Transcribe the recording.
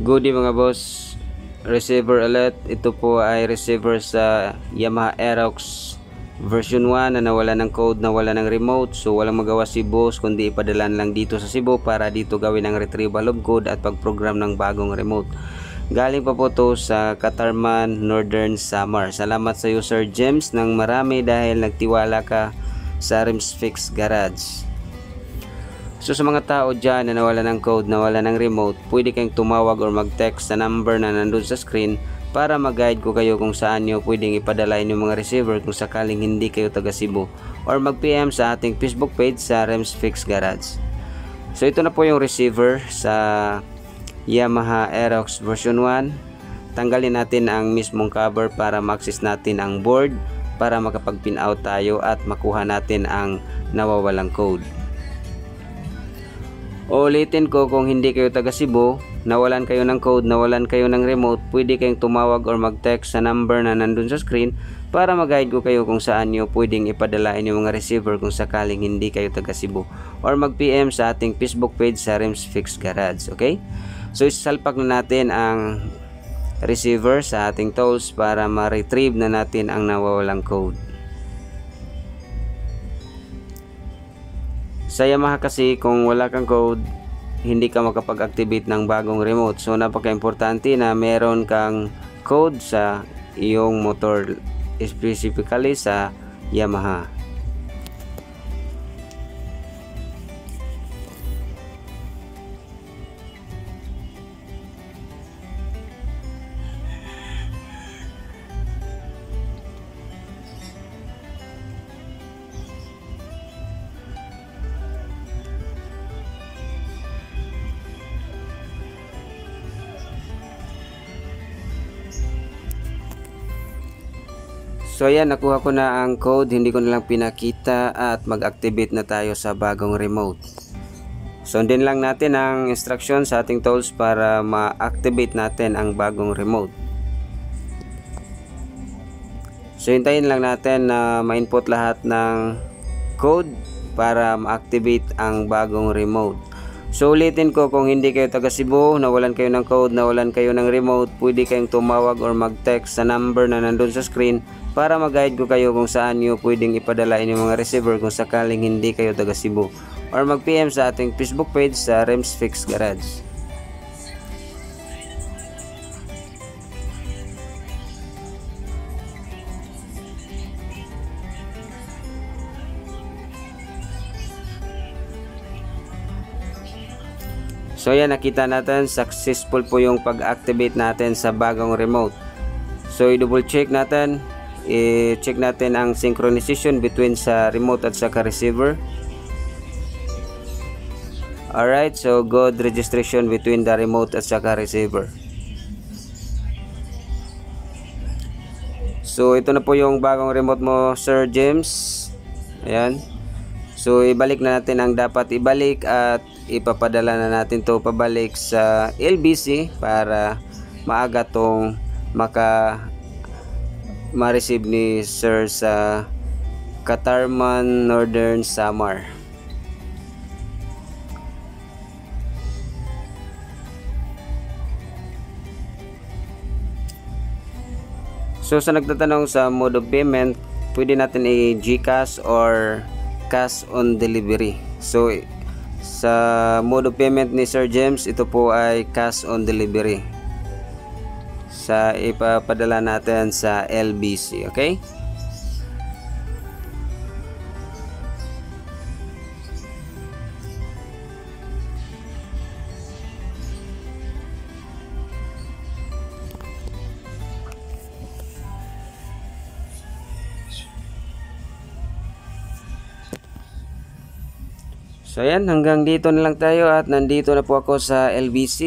Good day mga boss, receiver alert. Ito po ay receiver sa Yamaha Aerox version 1 na nawala ng code, nawala ng remote. So walang magawa si boss kundi ipadalan lang dito sa Cebu para dito gawin ang retrieval of code at pag-program ng bagong remote. Galing pa po to sa Katarman, Northern Samar. Salamat sa iyo Sir James ng marami dahil nagtiwala ka sa Rims Fix Garage. So sa mga tao dyan na nawala ng code, nawala ng remote, pwede kayong tumawag or mag-text sa number na nandun sa screen para mag-guide ko kayo kung saan nyo pwedeng ipadala yung mga receiver kung sakaling hindi kayo taga Cebu, or mag-PM sa ating Facebook page sa Rims Fix Garage. So ito na po yung receiver sa Yamaha Aerox version 1. Tanggalin natin ang mismong cover para ma-access natin ang board para makapag-pin out tayo at makuha natin ang nawawalang code. Ulitin ko, kung hindi kayo taga Cebu, nawalan kayo ng code, nawalan kayo ng remote, pwede kayong tumawag or mag-text sa number na nandun sa screen para mag-guide ko kayo kung saan nyo pwedeng ipadala yung mga receiver kung sakaling hindi kayo taga Cebu, or mag-PM sa ating Facebook page sa Rims Fix Garage. Okay? So isalpak na natin ang receiver sa ating tools para ma-retrieve na natin ang nawawalang code. Sa Yamaha kasi, kung wala kang code, hindi ka makapag-activate ng bagong remote. So napaka-importante na meron kang code sa iyong motor, specifically sa Yamaha. So ayan, nakuha ko na ang code, hindi ko na lang pinakita at mag-activate na tayo sa bagong remote. Sundin lang natin ang instruction sa ating tools para ma-activate natin ang bagong remote. So hintayin lang natin na ma-input lahat ng code para ma-activate ang bagong remote. So ulitin ko, kung hindi kayo taga Cebu, nawalan kayo ng code, nawalan kayo ng remote, pwede kayong tumawag or mag-text sa number na nandun sa screen para mag-guide ko kayo kung saan nyo pwedeng ipadala yung mga receiver kung sakaling hindi kayo taga Cebu, or mag-PM sa ating Facebook page sa Rims Fix Garage. So yan, nakita natin successful po yung pag-activate natin sa bagong remote. So i-double check natin, i-check natin ang synchronization between sa remote at sa receiver. Alright, so good registration between the remote at sa receiver. So ito na po yung bagong remote mo Sir James. Ayan. So ibalik na natin ang dapat ibalik at ipapadala na natin to pabalik sa LBC para maaga tong ma-receive ni Sir sa Katarman, Northern Samar. So sa nagtatanong sa mode of payment, pwede natin i-GCash or cash on delivery. So sa mode of payment ni Sir James, ito po ay cash on delivery sa ipapadala natin sa LBC. Okay? So ayan, hanggang dito na lang tayo at nandito na po ako sa LBC